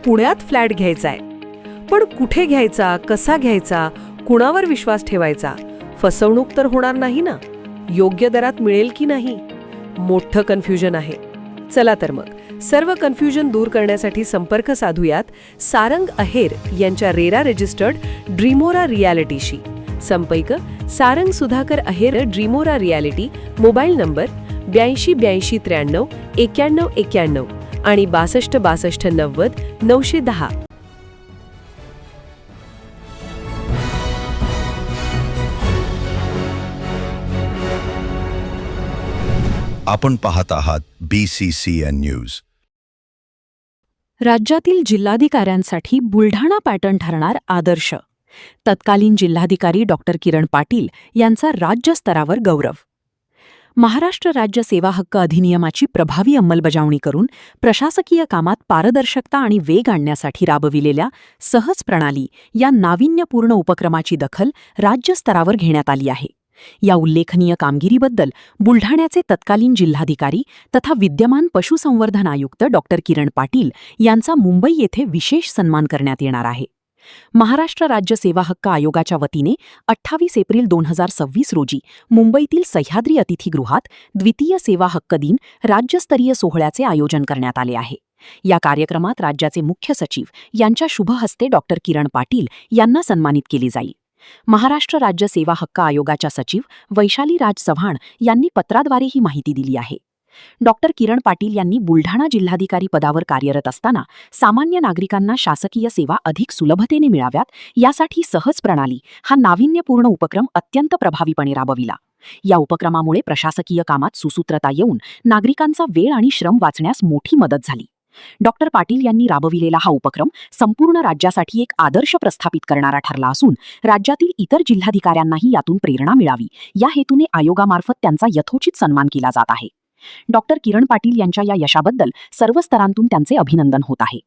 पुण्यात फ्लॅट घ्यायचा आहे. पण कुठे घ्यायचा, कसा घ्यायचा, कुणावर विश्वास ठेवायचा? फसवणूक तर होणार नाही ना? योग्य दरात मिळेल की नाही? मोठं कन्फ्युजन आहे. चला तर मग सर्व कन्फ्युजन दूर करण्यासाठी संपर्क साधूयात सारंग अहेर यांच्या रेरा रजिस्टर्ड ड्रीमोरा रियालिटीशी. संपर्क सारंग सुधाकर अहेर, ड्रीमोरा रियालिटी. मोबाईल नंबर 82 83 93 91 आणि 62 62 90 910. आपण पाहत आहात BCCN न्यूज. राज्यातील जिल्हाधिकाऱ्यांसाठी बुलढाणा पॅटर्न ठरणार आदर्श. तत्कालीन जिल्हाधिकारी डॉक्टर किरण पाटील यांचा राज्यस्तरावर गौरव. महाराष्ट्र राज्य सेवा हक्क अधिनियमाची प्रभावी अंमलबजावणी करून प्रशासकीय कामात पारदर्शकता आणि वेग आणण्यासाठी राबविलेल्या सहज प्रणाली या नाविन्यपूर्ण उपक्रमाची दखल राज्यस्तरावर घेण्यात आली आहे. या उल्लेखनीय कामगिरीबद्दल बुलढाण्याचे तत्कालीन जिल्हाधिकारी तथा विद्यमान पशुसंवर्धन आयुक्त डॉक्टर किरण पाटील यांचा मुंबई येथे विशेष सन्मान करण्यात येणार आहे. महाराष्ट्र राज्य सेवा हक्क आयोगाच्या वतीने 28 एप्रिल 2026 रोजी मुंबईतील सह्याद्री अतिथीगृहात द्वितीय सेवा हक्क दिन राज्यस्तरीय सोहळ्याचे आयोजन करण्यात आले आहे. या कार्यक्रमात राज्याचे मुख्य सचिव यांच्या शुभ हस्ते डॉक्टर किरण पाटील यांना सन्मानित केले जाईल. महाराष्ट्र राज्य सेवा हक्क आयोगाच्या सचिव वैशाली राज चव्हाण यांनी पत्राद्वारे ही माहिती दिली आहे. डॉक्टर किरण पाटील यांनी बुलढाणा जिल्हाधिकारी पदावर कार्यरत असताना सामान्य नागरिकांना शासकीय सेवा अधिक सुलभतेने मिळाव्यात यासाठी सहज प्रणाली हा नाविन्यपूर्ण उपक्रम अत्यंत प्रभावीपणे राबविला. या उपक्रमामुळे प्रशासकीय कामात सुसूत्रता येऊन नागरिकांचा वेळ आणि श्रम वाचण्यास मोठी मदत झाली. डॉक्टर पाटील यांनी राबविलेला हा उपक्रम संपूर्ण राज्यासाठी एक आदर्श प्रस्थापित करणारा ठरला असून राज्यातील इतर जिल्हाधिकाऱ्यांनाही यातून प्रेरणा मिळावी या हेतूने आयोगामार्फत त्यांचा यथोचित सन्मान केला जात आहे. डॉक्टर किरण पाटील यांच्या या यशाबद्दल सर्व स्तरांतून त्यांचे अभिनंदन होत आहे.